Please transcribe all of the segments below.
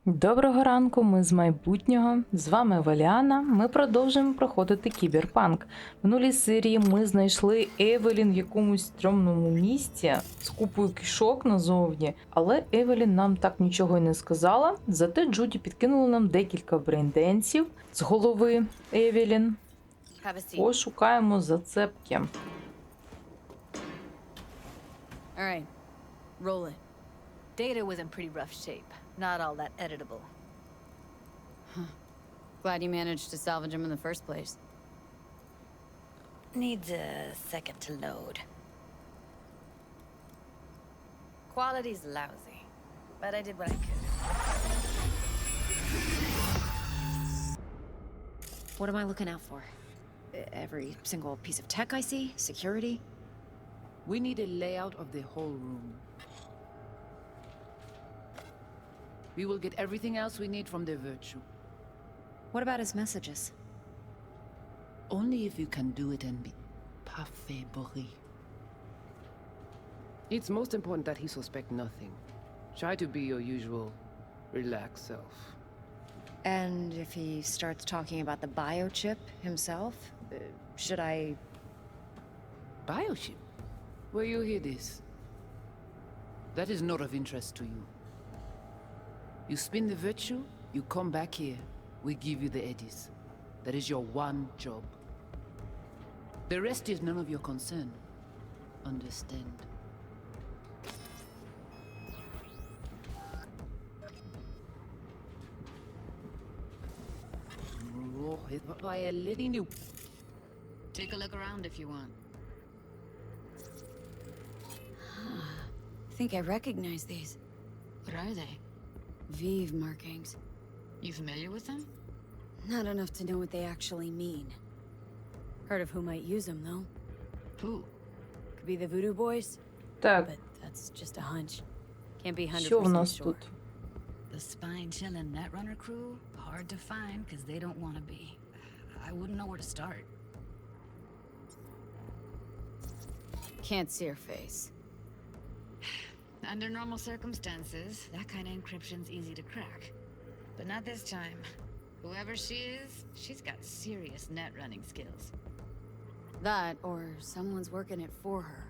Доброго ранку, ми з майбутнього. З вами Аволіана. Ми продовжуємо проходити Кіберпанк. В минулій серії ми знайшли Евелін в якомусь стрьомному місці з купою кишок назовні, але Евелін нам так нічого й не сказала. Зате Джуді підкинула нам декілька брейнденсів з голови Евелін. Пошукаємо зацепки. All right, roll it. Data was in pretty rough shape. Not all that editable. Huh. Glad you managed to salvage him in the first place. Needs a second to load. Quality's lousy, but I did what I could. What am I looking out for? Every single piece of tech I see? Security? We need a layout of the whole room. We will get everything else we need from the virtue. What about his messages? Only if you can do it and be parfait bourré. It's most important that he suspect nothing. Try to be your usual, relaxed self. And if he starts talking about the biochip himself, should I... Biochip? Where you hear this? That is not of interest to you. You spin the virtue, you come back here, we give you the eddies. That is your one job. The rest is none of your concern. Understand? Take a look around if you want. I think I recognize these. What are they? Vive markings. You familiar with them? Not enough to know what they actually mean. Heard of who might use them, though. Who? Could be the Voodoo Boys. Так, But that's just a hunch. Can't be 100% що в нас sure. тут? The spine-chilling Netrunner crew? Hard to find because they don't want to be. I wouldn't know where to start. Can't see her face. Under normal circumstances, that kind of encryption's easy to crack. But not this time. Whoever she is, she's got serious net running skills. That, or someone's working it for her.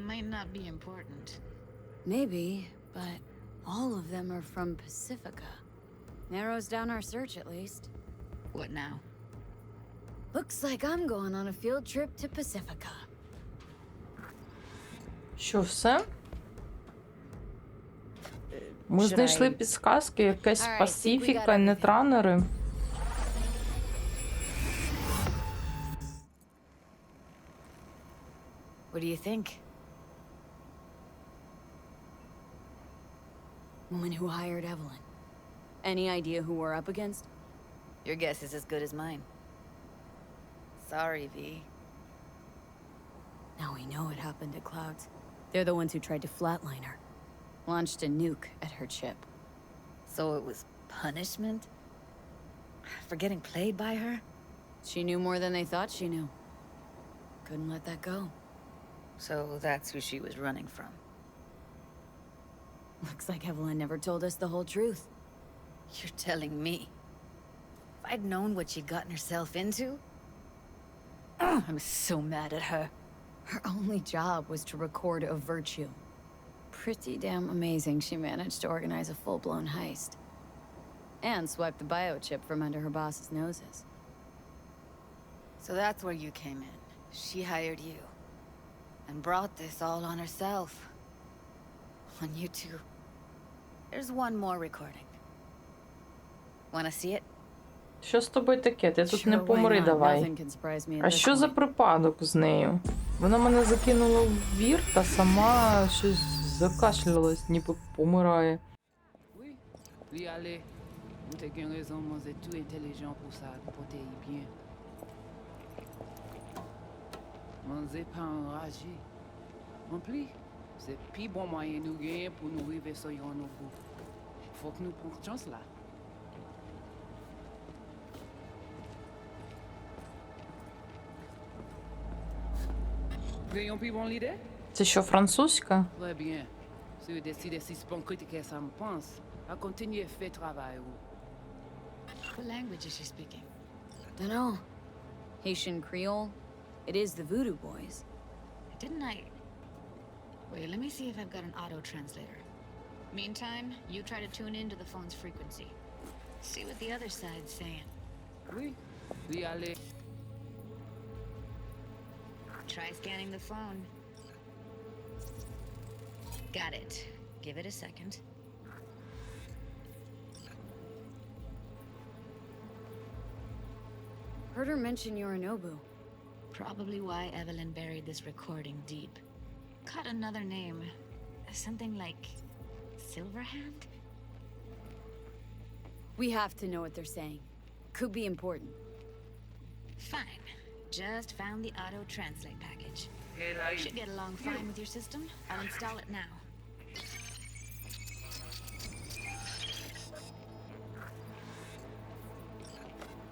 Might not be important. Maybe, but all of them are from Pacifica. Narrows down our search, at least. What now? Looks like I'm going on a field trip to Pacifica. Що, все? Ми Should знайшли I- підсказки, якась Alright, think we got пасифіка, everything. нетранери. What do you think? Woman who hired Evelyn. Any idea who we're up against? Your guess is as good as mine. Sorry, V. Now we know what happened to Clouds. They're the ones who tried to flatline her. Launched a nuke at her chip. So it was punishment? For getting played by her? She knew more than they thought she knew. Couldn't let that go. So that's who she was running from. Looks like Evelyn never told us the whole truth. You're telling me? If I'd known what she'd gotten herself into? I'm so mad at her. Her only job was to record a virtue. Pretty damn amazing she managed to organize a full-blown heist. And swipe the biochip from under her boss's noses. So that's where you came in. She hired you. And brought this all on herself. On you two. There's one more recording. Wanna see it? Що з тобою таке? Ти тут не Sure, why помри not? давай. Nothing can surprise me at А this що за point. припадок з нею? Вона мене закинула в вір та сама щось закашлялась, ніби помирає. Oui. Oui, allez. Vous avez une raison, moi, vous êtes tout intelligent pour ça, portez-y bien. Moi, vous pas enragé. En plus, c'est le plus bon moyen de nous gagner pour nous arriver sur un nouveau. Faut que nous prenions chance là. Gagnons plus bon l'idée? Це що, французька? Très bien. Si vous décidez si sponcrite que ça me pense, à continuer fait travail. What language is she speaking? Dunno. Haitian Creole? It is the Voodoo Boys. Didn't I? Wait, let me see if I've got an auto translator. Meantime, you try to tune into the phone's frequency. See what the other side's saying. Oui. Oui, allez. Try scanning the phone. Got it. Give it a second. Heard her mention Yorinobu. Probably why Evelyn buried this recording deep. Cut another name. Something like Silverhand? We have to know what they're saying. Could be important. Fine. Just found the auto-translate package. Hey, là, Should get along fine with your system. I'll install it now.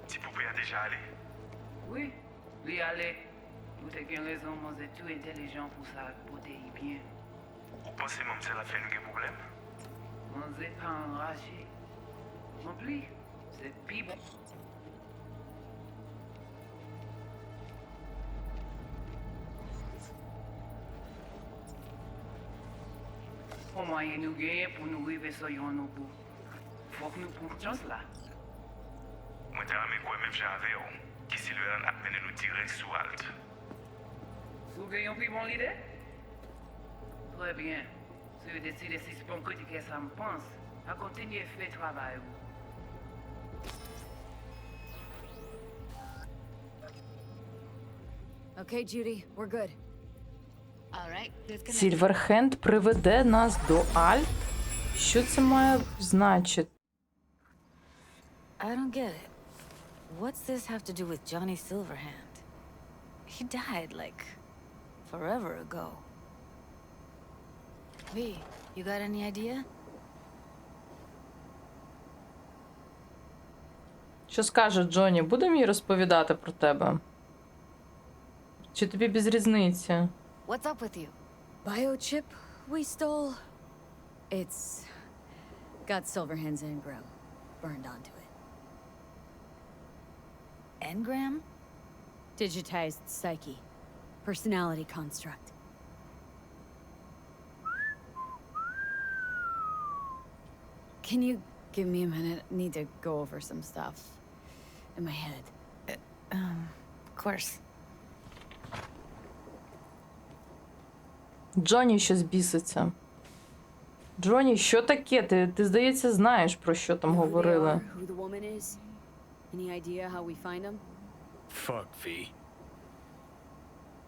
Tu pouvais déjà aller. Oui. Oui, allez. Vous avez une raison, moi, vous êtes tout intelligent pour ça, pour t'y bien. Vous pensez que c'est la fin de problème? Moi, vous êtes pas enragé. Non plus. C'est pire bon. Au moyen nous gagner pour nous arriver sur nos bouts. Faut que nous prenions cela. Moi, t'as aimé quoi même j'avais, qui si le a mené nous direct sous halte. Vous gagnez plus bon l'idée? Très bien. Si vous décidez si sponcrite que ça me pense, à continuer fait travail. Okay, Judy, we're good. All right, disconnect. Сільверхенд приведе нас до Альп? Що це має значити? I don't get it. What's this have to do with Johnny Silverhand? He died, like, forever ago. V, you got any idea? Що скаже Джонні? Буде мені розповідати про тебе? Чи тобі без різниці? What's up with you? Biochip we stole? It's got Silverhand's engram burned onto it. Engram? Digitized psyche. Personality construct. Can you give me a minute? I need to go over some stuff in my head. Of course. Джонні щось біситься. Джонні, що таке? Ти, здається, знаєш, про що там говорили. Who the woman is? Any idea how we find him? Fuck, V.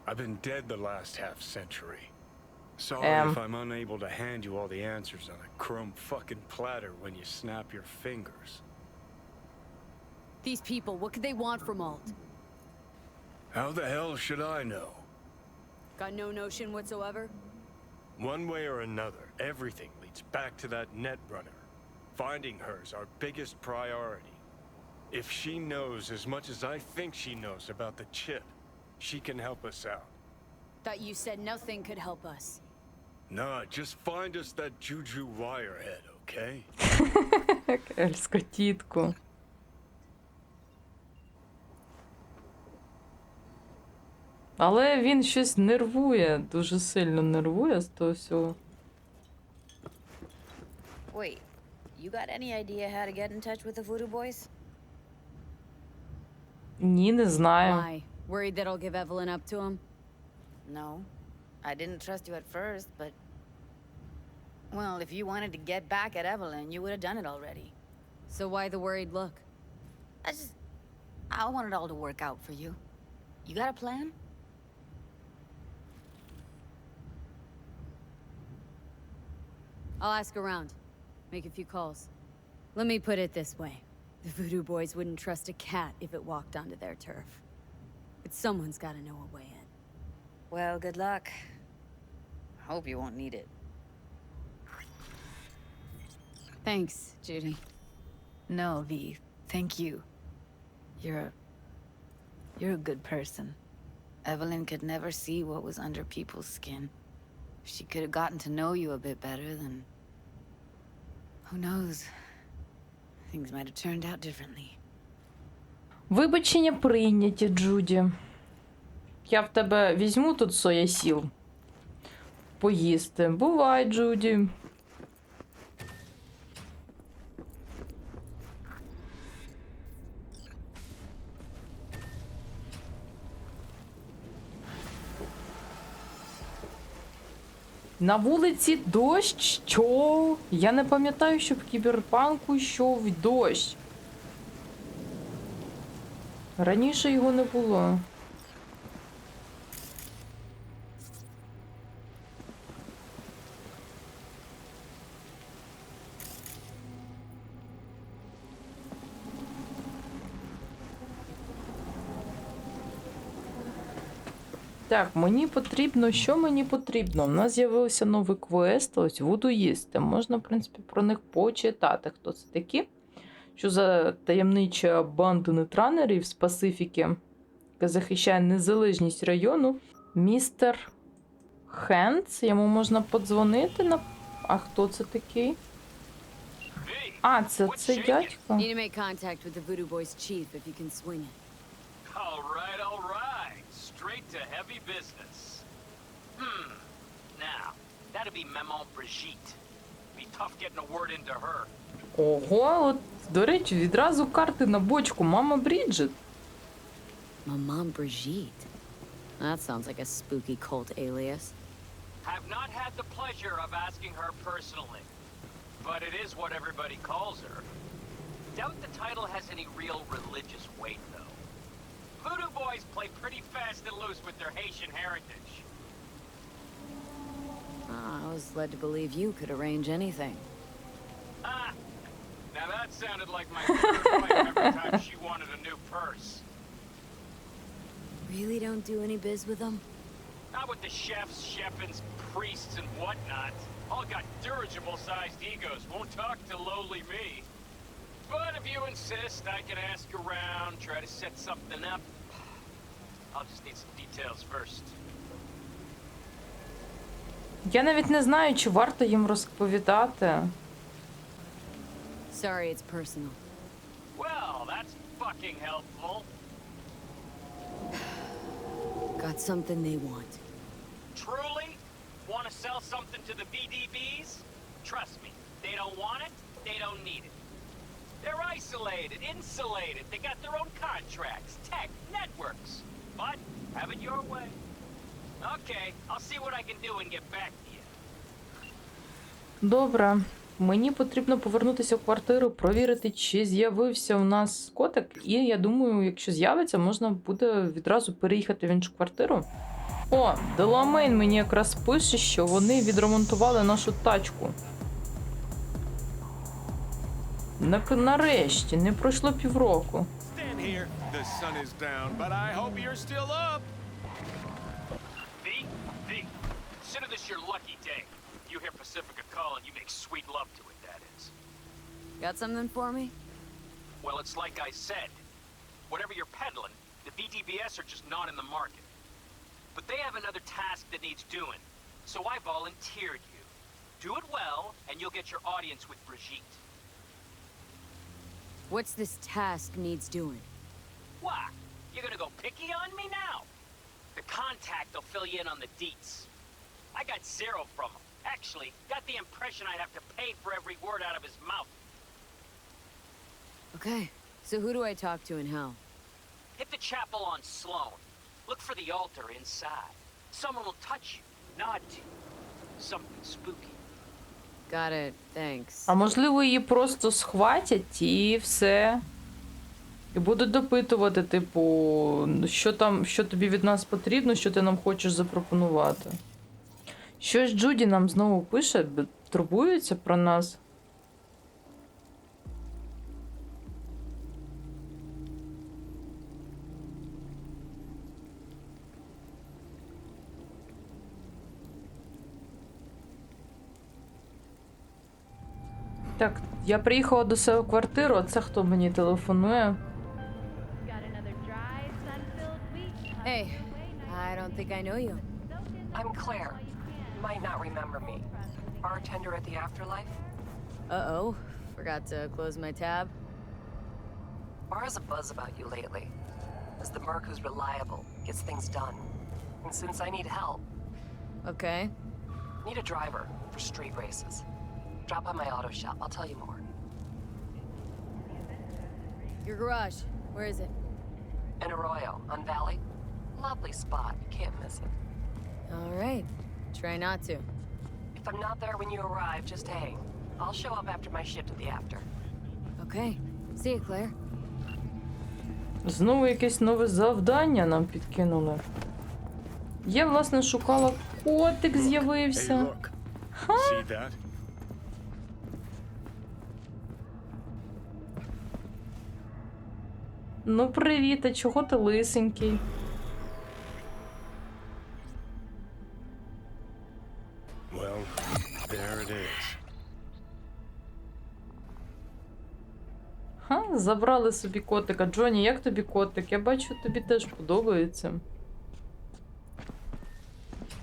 I've been dead the last half-century. Sorry if I'm unable to hand you all the answers on a chrome fucking platter when you snap your fingers. These people, what could they want from Alt? How the hell should I know? Got no notion whatsoever? One way or another, everything leads back to that netrunner. Finding her's our biggest priority. If she knows as much as I think she knows about the chip, she can help us out. Thought you said nothing could help us. Nah, just find us that juju wirehead, okay? Ельську тітку. Але він щось нервує, дуже сильно нервує з того всього. Wait, you got any idea how to get in touch with the Voodoo Boys? Ні, не знаю. Why? Worried that I'll give Evelyn up to him? No. I didn't trust you at first, but... Well, if you wanted to get back at Evelyn, you would have done it already. So why the worried look? I want it all to work out for you. You got a plan? I'll ask around. Make a few calls. Let me put it this way. The Voodoo Boys wouldn't trust a cat if it walked onto their turf. But someone's gotta know a way in. Well, good luck. Hope you won't need it. Thanks, Judy. No, V. Thank you. You're a good person. Evelyn could never see what was under people's skin. If she could have gotten to know you a bit better, then... Who knows? Things might have turned out differently. Вибачення прийняті, Джуді. Я в тебе візьму тут соя-сіл. Поїсти. Бувай, Джуді. На вулиці дощ? Що? Я не пам'ятаю, що в Кіберпанку йшов дощ. Раніше його не було. Так, мені потрібно, що мені потрібно? У нас з'явився новий квест, ось вудуїсти. Можна, в принципі, про них почитати. Хто це такі? Що за таємнича банда нетранерів з Пасифіки, яка захищає незалежність району. Містер Хендс, йому можна подзвонити на... А хто це такий? А, це дядько. Need to make contact with the Voodoo Boys chief if you can swing it. All right. Straight to heavy business. Now, that'd be Maman Brigitte. Be tough getting a word into her. Ого, от, до речі, відразу карти на бочку. Мама Бріджит. Maman Brigitte. That sounds like a spooky cult alias. Have not had the pleasure of asking her personally, but it is what everybody calls her. Doubt the title has any real religious weight, though. Voodoo boys play pretty fast and loose with their Haitian heritage. I was led to believe you could arrange anything. Ah, now that sounded like my third wife every time she wanted a new purse. Really don't do any biz with them? Not with the chefs, chefins, priests, and whatnot. All got dirigible-sized egos, won't talk to lowly me. But if you insist, I can ask around, try to set something up. I'll just need some details first. Я навіть не знаю, чи варто їм розповідати. Sorry, it's personal. Well, that's fucking helpful. Got something they want. Truly? Want to sell something to the VDBs? Trust me, they don't want it, they don't need it. They're isolated, insulated, they got their own contracts, tech, networks. But, have it your way. Okay, I'll see what I can do and get back to you. Добре. Мені потрібно повернутися в квартиру, провірити, чи з'явився у нас котик. І я думаю, якщо з'явиться, можна буде відразу переїхати в іншу квартиру. О, Деламейн мені якраз пише, що вони відремонтували нашу тачку. Нарешті, не пройшло півроку. Stand here. The sun is down, but I hope you're still up. V, consider this your lucky day. You hear Pacifica call and you make sweet love to it, that is. Got something for me? Well, it's like I said. Whatever you're peddling, the VDBS are just not in the market. But they have another task that needs doing, so I volunteered you. Do it well, and you'll get your audience with Brigitte. What's this task needs doing? What? You're gonna go picky on me now? The contact will fill you in on the deets. I got zero from him. Actually, got the impression I'd have to pay for every word out of his mouth. Okay, so who do I talk to in hell? Hit the chapel on Sloan. Look for the altar inside. Someone will touch you, nod to you. Something spooky. Got it, thanks. А можливо, її просто схватять і все. І будуть допитувати, типу, що там, що тобі від нас потрібно, що ти нам хочеш запропонувати. Щось Джуді нам знову пише, турбується про нас. Так, я приїхала до себе в квартиру, а це хто мені телефонує? Hey, don't think I know you. I'm Claire. You might not remember me. Bartender at the Afterlife. Uh-oh. Forgot to close my tab. Bar has a buzz about you lately. As the merc who's reliable, gets things done. And since I need help, Okay. need a driver for street races. Drop by my auto shop, I'll tell you more. Your garage. Where is it? In Arroyo, on Valley. Lovely spot, you can't miss it. All right. Try not to. If I'm not there when you arrive, just hang. I'll show up after my shift at the after. Okay. See you, Claire. Знову якесь нове завдання нам підкинули. Я, власне, шукала, котик Hey, з'явився. look. See that? Ну, привіт, а чого ти лисенький? Well, there it is. Ха, забрали собі котика. Джоні, як тобі котик? Я бачу, тобі теж подобається.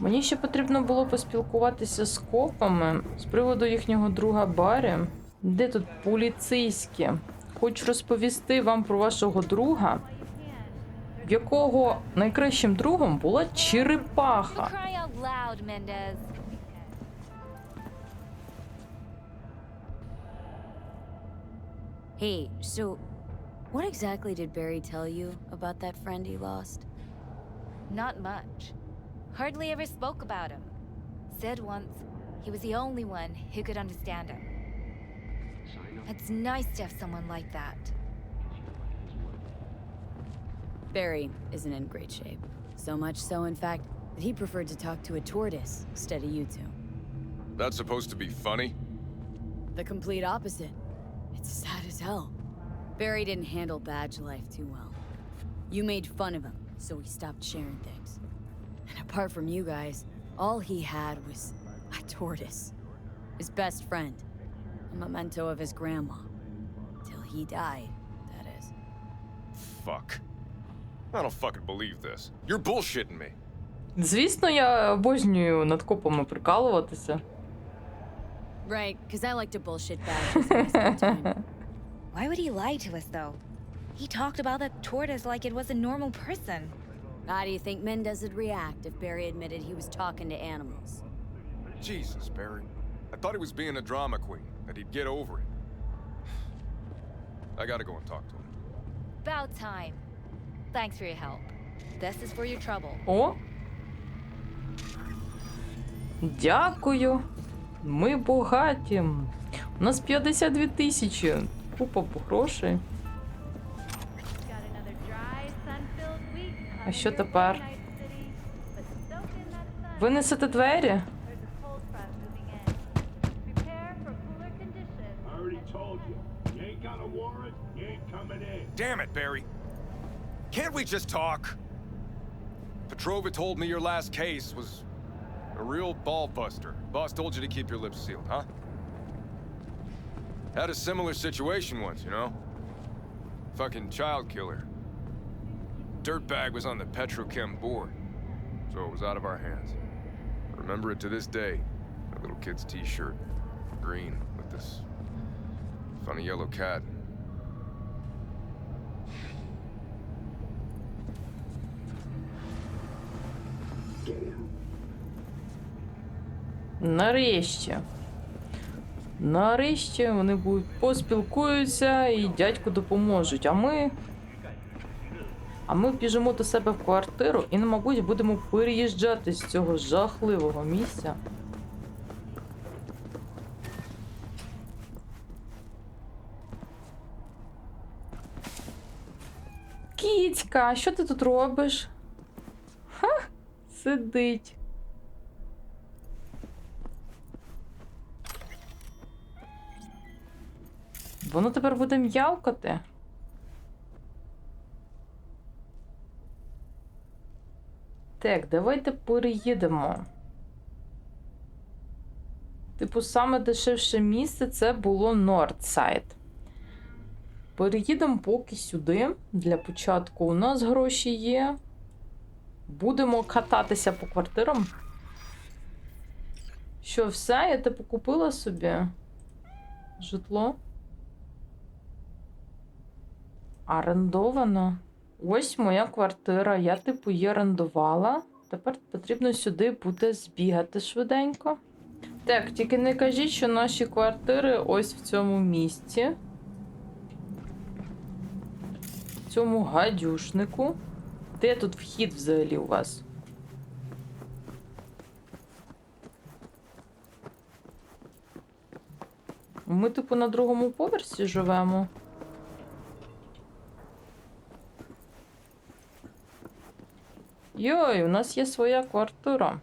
Мені ще потрібно було поспілкуватися з копами з приводу їхнього друга Барі. Де тут поліцейські? Хочу розповісти вам про вашого друга, в якого найкращим другом була черепаха. Cry out loud, Mendez. Hey, so what exactly did Barry tell you about that friend he lost? Not much. Hardly ever spoke about him. Said once he was the only one who could understand him. It's nice to have someone like that. Barry isn't in great shape. So much so, in fact, that he preferred to talk to a tortoise instead of you two. That's supposed to be funny? The complete opposite. It's sad as hell. Barry didn't handle badge life too well. You made fun of him, so he stopped sharing things. And apart from you guys, all he had was a tortoise. His best friend. A memento of his grandma. Till he died, that is. Fuck. I don't fucking believe this. You're bullshitting me. Звісно, я обожнюю над копами прикалуватися. Right, because I like to bullshit badges in my spare time. Why would he lie to us, though? He talked about that tortoise like it was a normal person. How do you think Mendez would react if Barry admitted he was talking to animals? Jesus, Barry. I thought he was being a drama queen, that he'd get over it. I gotta go and talk to him. About time. Thanks for your help. This is for your trouble. О! Дякую! Ми богаті. У нас 52 тисячі. Купа грошей. А що тепер? Винесете двері? Damn it, Barry. Can't we just talk? Petrova told me your last case was a real ball buster. Boss told you to keep your lips sealed, huh? Had a similar situation once, you know? Fucking child killer. Dirtbag was on the Petrochem board, so it was out of our hands. I remember it to this day. A little kid's t-shirt, green, with this funny yellow cat. Нарешті. Нарешті вони будуть поспілкуються і дядьку допоможуть. А ми біжимо до себе в квартиру і, мабуть, будемо переїжджати з цього жахливого місця. Кіцька, що ти тут робиш? Ха, сидить. Воно тепер буде м'явкати. Так, давайте переїдемо. Типу, саме дешевше місце це було Нордсайд. Переїдемо поки сюди. Для початку у нас гроші є. Будемо кататися по квартирам. Що, все? Я типу купила собі житло? Орендовано. Ось моя квартира. Я типу її орендувала. Тепер потрібно сюди буде збігати швиденько. Так, тільки не кажіть, що наші квартири ось в цьому місці. В цьому гадюшнику. Де тут вхід взагалі у вас? Ми, типу, на другому поверсі живемо. Йой, у нас є своя квартира.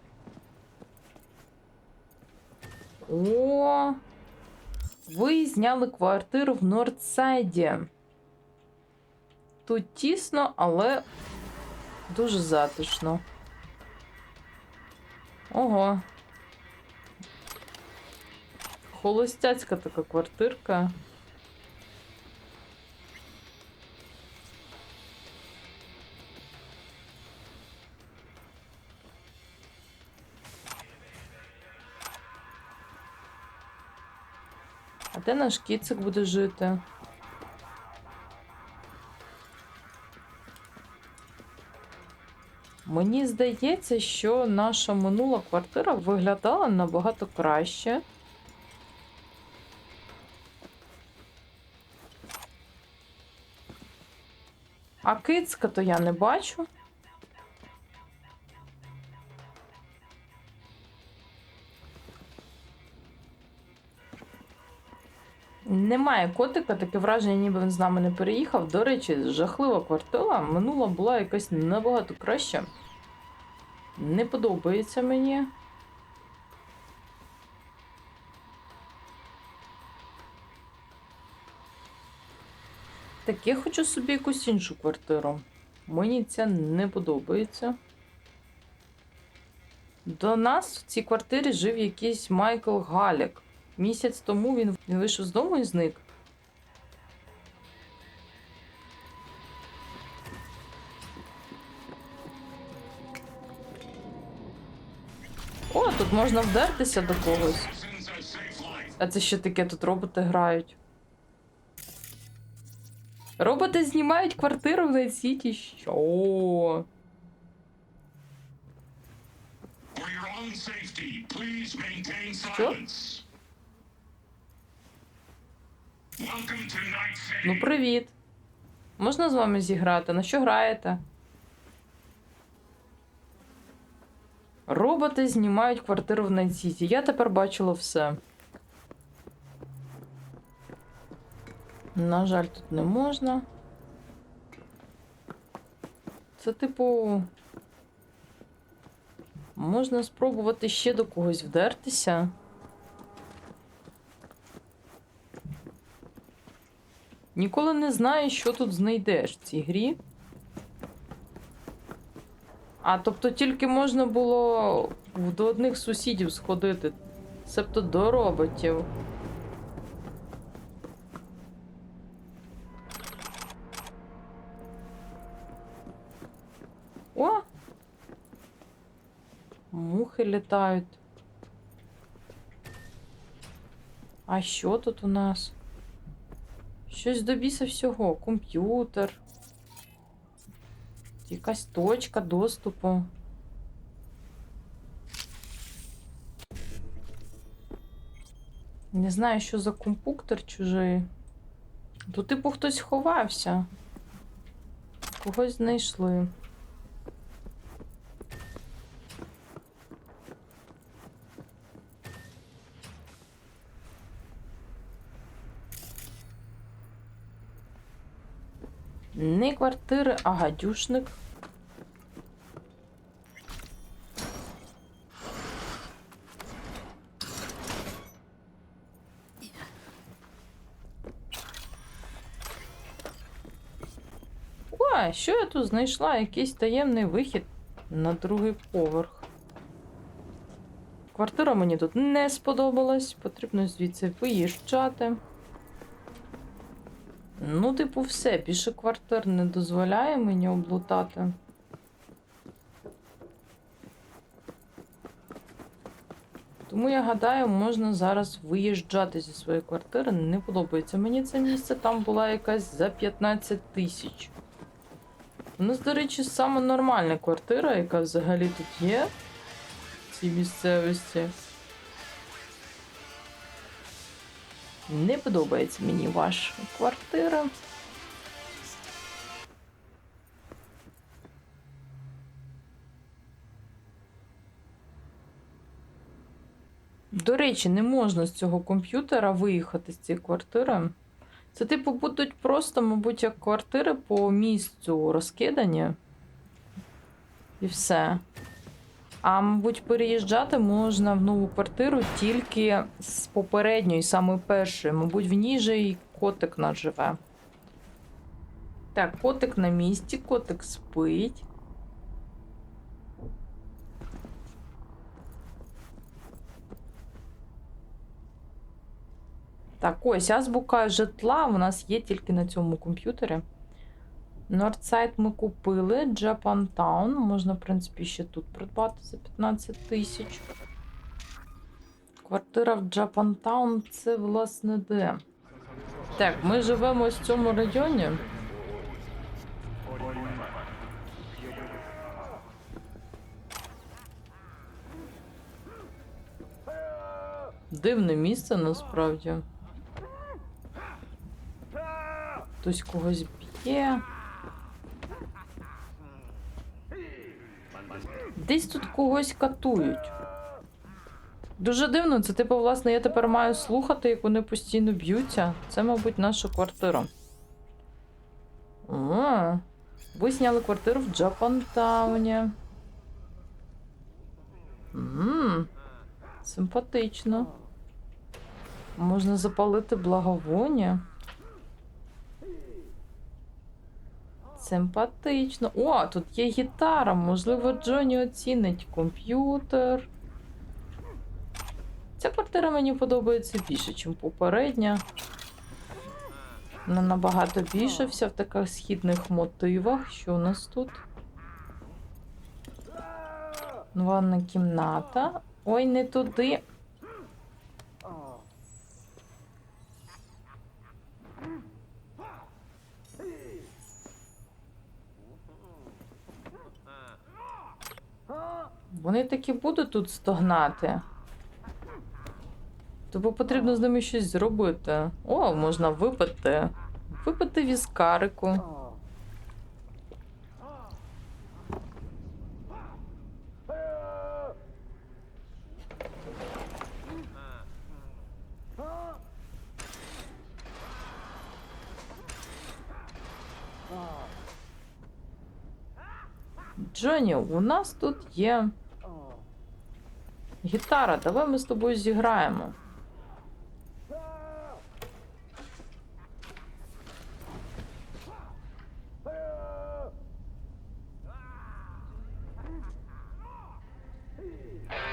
О, ви зняли квартиру в Найт-Сіті. Тут тісно, але дуже затишно. Ого. Холостяцька така квартирка. А де наш кіцик буде жити? Мені здається, що наша минула квартира виглядала набагато краще. А кицька то я не бачу. Немає котика, таке враження, ніби він з нами не переїхав. До речі, жахлива квартира. Минула була якась набагато краща. Не подобається мені. Так, я хочу собі якусь іншу квартиру. Мені ця не подобається. До нас в цій квартирі жив якийсь Майкл Галік. Місяць тому він вийшов з дому і зник. О, тут можна вдертися до когось. А це що таке? Тут роботи грають. Роботи знімають квартиру в Найт-Сіті. Що? Що? Ну, привіт. Можна з вами зіграти? На що граєте? Роботи знімають квартиру в Найт-Сіті. Я тепер бачила все. На жаль, тут не можна. Це, типу... Можна спробувати ще до когось вдертися. Ніколи не знаєш, що тут знайдеш в цій грі. А, тобто тільки можна було до одних сусідів сходити. Себто до роботів. О! Мухи літають. А що тут у нас? Щось до біса всього. Комп'ютер. Якась точка доступу. Не знаю, що за комп'ютер чужий. Тут, типу, хтось ховався. Когось знайшли. Не квартири, а гадюшник. О, що я тут знайшла? Якийсь таємний вихід на другий поверх. Квартира мені тут не сподобалась. Потрібно звідси виїжджати. Ну, типу, все. Більше квартир не дозволяє мені облутати. Тому, я гадаю, можна зараз виїжджати зі своєї квартири. Не подобається мені це місце. Там була якась за 15 тисяч. У нас, до речі, саме нормальна квартира, яка взагалі тут є. В цій місцевості. Не подобається мені ваша квартира. До речі, не можна з цього комп'ютера виїхати з цієї квартири. Це, типу, будуть просто, мабуть, як квартири по місцю розкидані. І все. А, мабуть, переїжджати можна в нову квартиру тільки з попередньої, саме першої. Мабуть, в ній же і котик наш живе. Так, котик на місці, котик спить. Так, ось азбука житла у нас є тільки на цьому комп'ютері. Нордсайд ми купили, Джапантаун. Можна, в принципі, ще тут придбати за 15 тисяч. Квартира в Джапантаун – це, власне, де? Так, ми живемо ось в цьому районі. Дивне місце, насправді. Хтось когось б'є. Десь тут когось катують. Дуже дивно, це типу, власне, я тепер маю слухати, як вони постійно б'ються. Це, мабуть, наша квартира. О, ви зняли квартиру в Джапантауні. Симпатично. Можна запалити благовоння. Симпатично. О, тут є гітара. Можливо, Джонні оцінить комп'ютер. Ця квартира мені подобається більше, ніж попередня. Вона набагато більше, вся в таких східних мотивах. Що у нас тут? Ванна кімната. Ой, не туди. Вони таки будуть тут стогнати. Тобто потрібно з ними щось зробити. О, можна випити. Випити віскарику. Джонні, у нас тут є гітара. Давай ми з тобою зіграємо.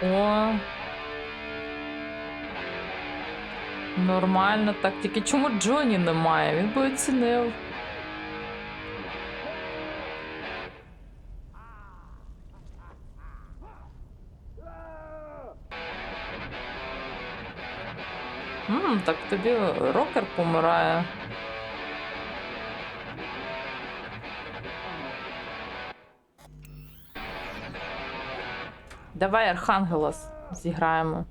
О. Нормально так. Тільки чому Джонні немає? Він би оцінив. Так тобі рокер помирає. Давай Архангелос зіграємо.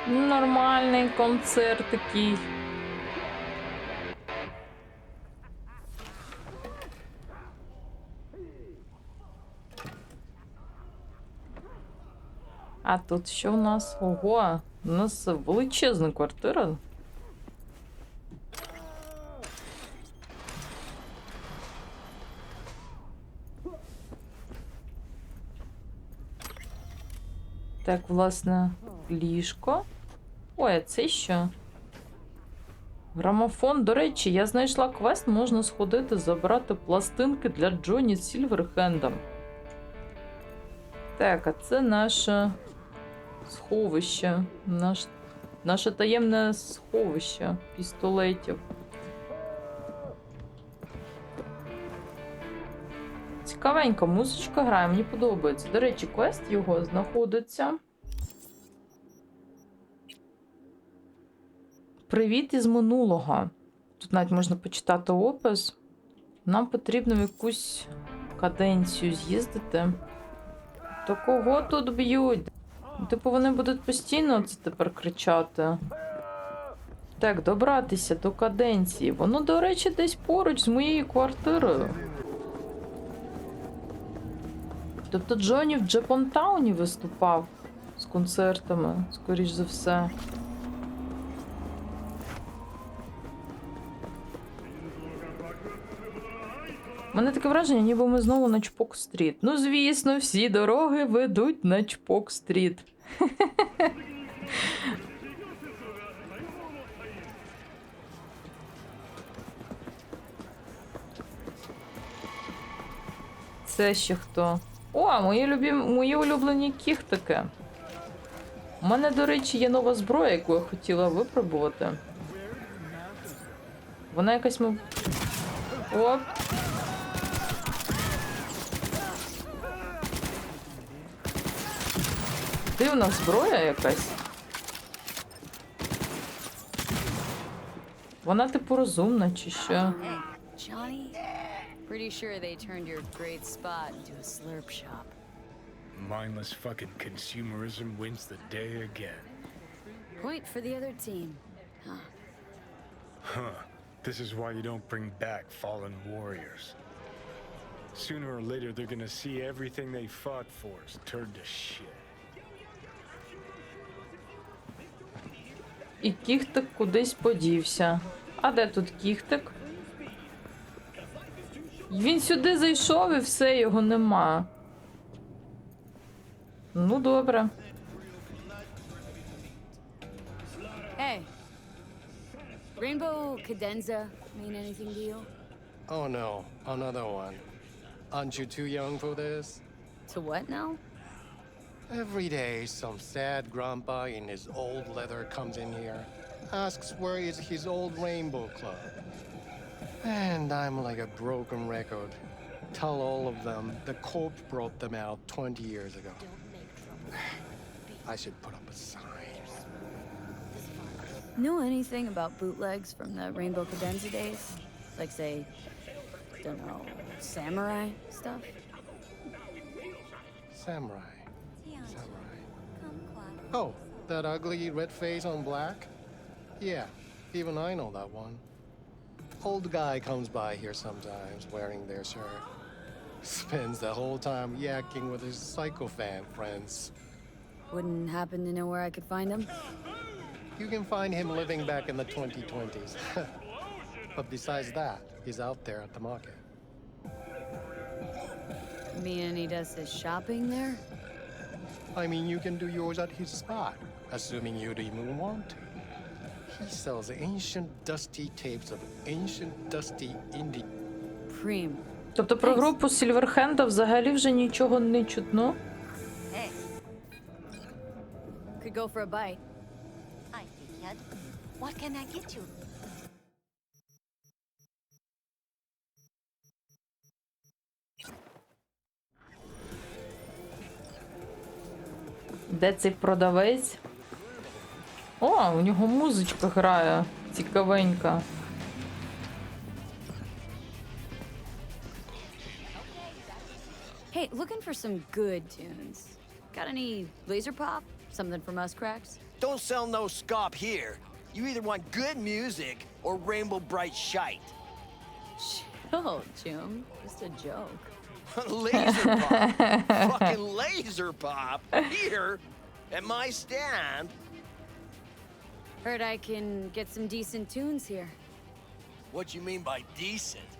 Нормальний концерт такий. А тут що у нас? Ого, у нас величезна квартира. Так, власне, ліжко. Ой, а це що? Грамофон. До речі, я знайшла квест, можна сходити, забрати пластинки для Джонні Сільверхенда. Так, а це наше сховище. Наше таємне сховище пістолетів. Цікавенька музичка грає, мені подобається. До речі, квест його знаходиться. Привіт із минулого. Тут навіть можна почитати опис. Нам потрібно в якусь каденцію з'їздити. То кого тут б'ють? Типу вони будуть постійно це тепер кричати. Так, добратися до каденції. Воно, до речі, десь поруч з моєю квартирою. Тобто Джонні в Джепонтауні виступав з концертами, скоріш за все. У мене таке враження, ніби ми знову на Чпок-стріт. Ну, звісно, всі дороги ведуть на Чпок-стріт. Це ще хто? О, мої улюблені кіхтики. У мене, до речі, є нова зброя, яку я хотіла випробувати. Вона якась... Оп. Дивна зброя якась. Вона типу розумна чи що? Johnny, pretty sure they turned your great spot into a slurp shop. Mindless fucking consumerism wins the day again. Point for the other team. Huh. Huh. This is why you don't bring back fallen warriors. Sooner or later, they're gonna see everything they fought for is turned to shit. І кіхтик кудись подівся. А де тут кіхтик? Він сюди зайшов і все, його нема. Ну, добре. Hey. Rainbow cadenza mean anything to you? Oh no, another one. Aren't you too young for this? To what now? Every day, some sad grandpa in his old leather comes in here, asks where is his old rainbow club. And I'm like a broken record. Tell all of them the Cope brought them out 20 years ago. I should put up a sign. Know anything about bootlegs from the Rainbow Cadenza days? Like, say, don't know, samurai stuff? Samurai. Oh, that ugly red face on black? Yeah, even I know that one. Old guy comes by here sometimes wearing their shirt. Spends the whole time yakking with his sycophant friends. Wouldn't happen to know where I could find him? You can find him living back in the 2020s. But besides that, he's out there at the market. Mean he does his shopping there? I mean, you can do yours at his spot, assuming you'd even want to. He sells ancient dusty tapes of ancient dusty indie. Preem. Тобто про групу Сільверхенда взагалі вже нічого не чутно? Hey. Could go for a bite. Hi, kid. What can I get you? Де цей продавець? О, у нього музичка грає. Цікавенька. Hey, looking for some good tunes. Got any laser pop? Something from us cracks? Don't sell no scop here. You either want good music or rainbow bright shite. Chill, Jim. Just a joke. Laser pop. Fucking laser pop. Here, at my stand. Heard I can get some decent tunes here. What you mean by decent?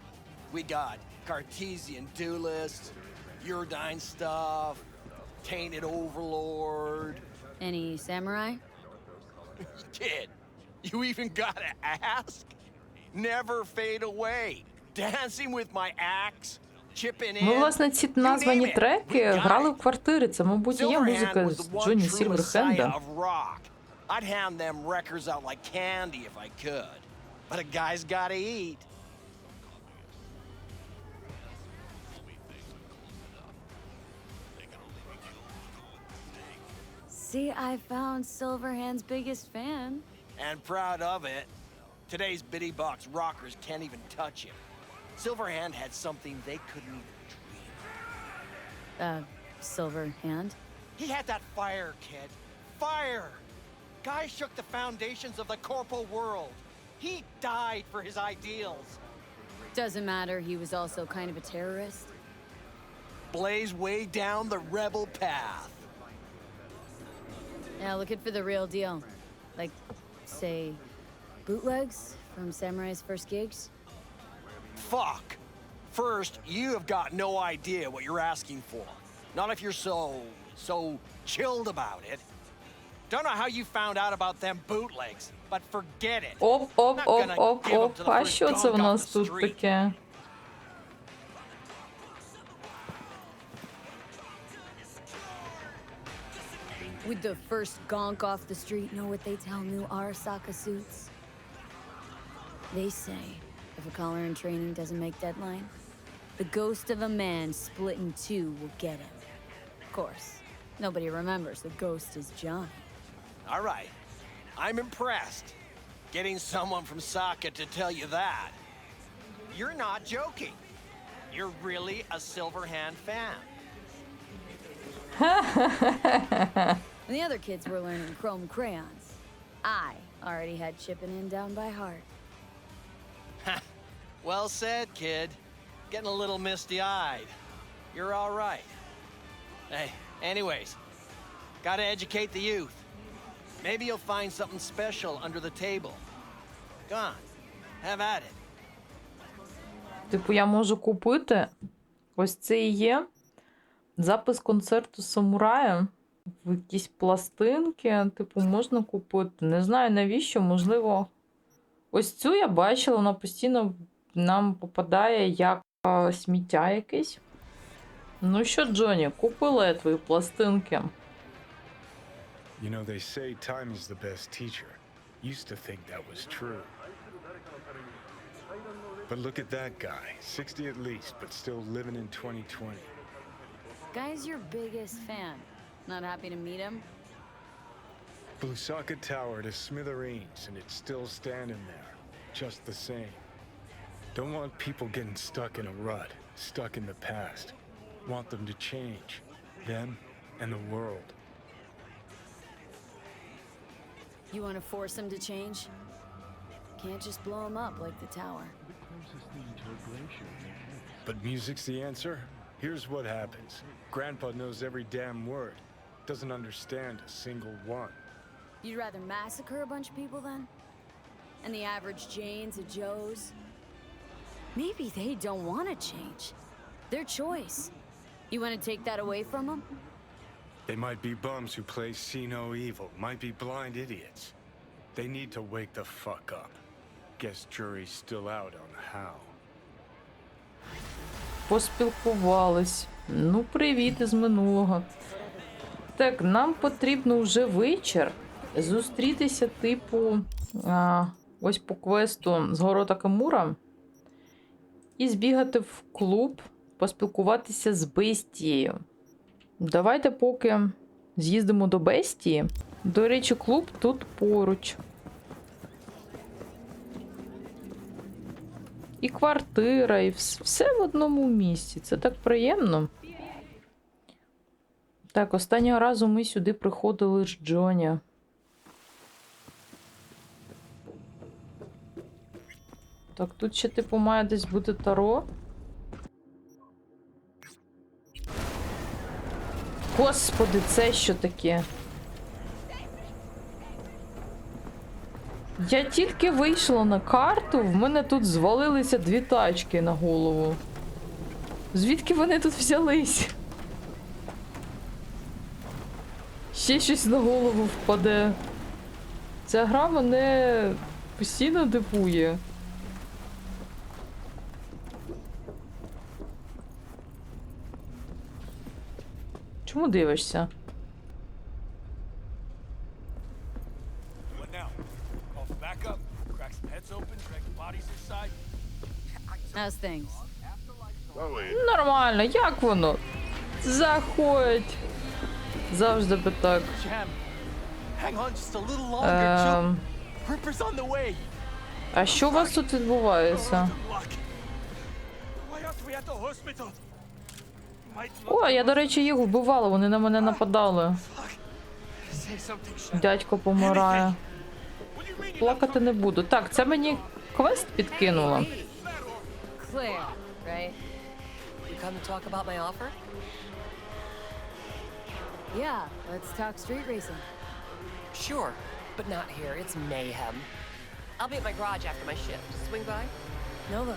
We got Cartesian Duelist, Uridine stuff, Tainted Overlord. Any samurai? Kid, you even gotta ask? Never fade away. Dancing with my axe, chipping in. Ми, власне, ці названі треки грали в квартирі. Це, мабуть, і є музика з Джонні Сільверхенда. I'd hand them records out like candy if I could. But a guy's gotta eat. See, I found Silverhand's biggest fan. And proud of it. Today's bitty box rockers can't even touch him. Silverhand had something they couldn't even dream. Silverhand? He had that fire, kid. Fire! Guy shook the foundations of the corporal world. He died for his ideals. Doesn't matter, he was also kind of a terrorist. Blaze way down the rebel path. Yeah, looking for the real deal. Like, say, bootlegs from Samurai's first gigs? Fuck. First, you have got no idea what you're asking for. Not if you're so chilled about it. Don't know how you found out about them bootlegs, but forget it. Оп. А що це в нас тут таке? Would the first gonk off the street know what they tell new Arasaka suits? They say, if a collar in training doesn't make deadline, the ghost of a man split in two will get him. Of course, nobody remembers the ghost is Johnny. All right. I'm impressed. Getting someone from Saka to tell you that. You're not joking. You're really a Silverhand fan. When the other kids were learning chrome crayons, I already had chipping in down by heart. Well said, kid. Getting a little misty-eyed. You're all right. Hey, anyways, gotta educate the youth. Maybe you'll find something special under the table. Go on, have at it. Типу, я можу купити. Ось це і є. Запис концерту самурая. В якісь пластинки. Типу, можна купити. Не знаю навіщо, можливо. Ось цю я бачила, вона постійно нам попадає як сміття якесь. Ну що, Джоні, купила твої пластинки. You know, they say time is the best teacher. Used to think that was true. But look at that guy, 60 at least, but still living in 2020. Guy's your biggest fan. Not happy to meet him? Blew Saka Tower to smithereens, and it's still standing there, just the same. Don't want people getting stuck in a rut, stuck in the past. Want them to change, them and the world. You want to force him to change? Can't just blow him up like the tower. But music's the answer? Here's what happens. Grandpa knows every damn word. Doesn't understand a single one. You'd rather massacre a bunch of people then? And the average Janes and Joes? Maybe they don't want to change. Their choice. You want to take that away from them? They might be bums who play see no evil, might be blind idiots. They need to wake the fuck up. Guess jury's still out on how. Поспілкувались. Ну, привіт із минулого. Так, нам потрібно вже вечір зустрітися, типу, ось по квесту з Горота Камура і збігати в клуб, поспілкуватися з Бестією. Давайте поки з'їздимо до Бестії. До речі, клуб тут поруч. І квартира, і все в одному місці. Це так приємно. Так, останнього разу ми сюди приходили з Джоні. Так, тут ще, типу, має десь бути таро. Господи, це що таке? Я тільки вийшла на карту, в мене тут звалилися 2 тачки на голову. Звідки вони тут взялись? Ще щось на голову впаде. Ця гра мене постійно дивує. Чому дивишся? How's things? Нормально, як воно? Заходь. Завжди би так. Jam, hang on just a little longer, Chum. Ripper's on the way. А що у вас тут відбувається? Why aren't we at the hospital? О, я, до речі, їх вбивала, вони на мене нападали. Дядько помирає. Плакати не буду. Так, це мені квест підкинуло. Claire, right? You come to talk about my offer? Yeah, let's talk street racing. Sure, but not here. It's mayhem. I'll be at my garage after my shift. Swing by? Nova,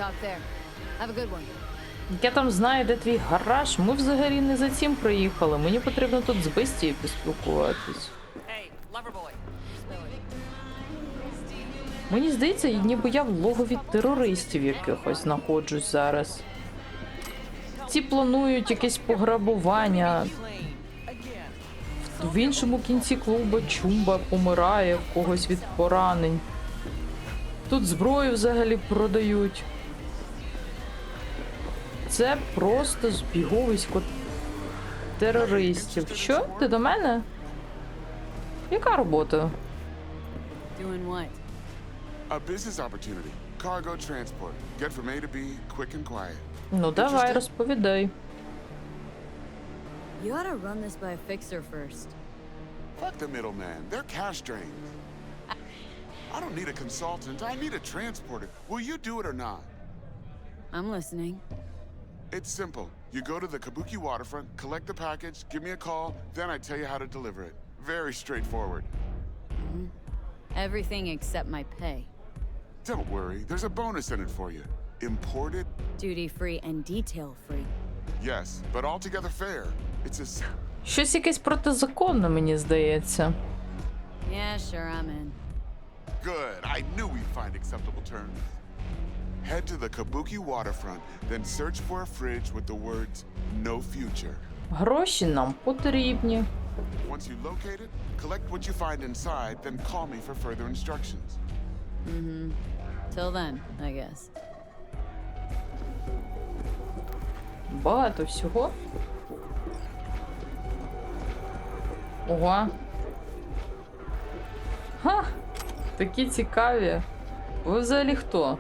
talk there. Have a good one. Я там знаю, де твій гараж. Ми взагалі не за цим приїхали. Мені потрібно тут з бестією поспілкуватись. Hey, lover boy. Мені здається, ніби я в логові терористів якихось знаходжусь зараз. Ці планують якесь пограбування. В іншому кінці клуба Чумба помирає в когось від поранень. Тут зброю взагалі продають. Це просто збіговисько терористів. Що? Ти до мене? Яка робота? Doing what? A business opportunity. Cargo transport. Get from A to B, quick and quiet. Ну давай, розповідай. You ought to run this by a fixer first. Fuck the middleman. They're cash drains. I don't need a consultant. I need a transporter. Will you do it or not? I'm listening. It's simple. You go to the Kabuki waterfront, collect the package, give me a call, then I tell you how to deliver it. Very straightforward. Everything except my pay. Don't worry. There's a bonus in it for you. Imported? Duty-free and detail-free. Yes, but altogether fair. It's a... Щось якесь протизаконне, мені здається. Yeah, sure, I'm in. Good. I knew we'd find acceptable terms. Head to the Kabuki waterfront, then search for a fridge with the words, no future. Гроші нам потрібні. Once you locate it, collect what you find inside, then call me for further instructions. Mm-hmm. Till then, I guess. Багато всього. Ого. Ха! Такі цікаві. Ви взагалі хто?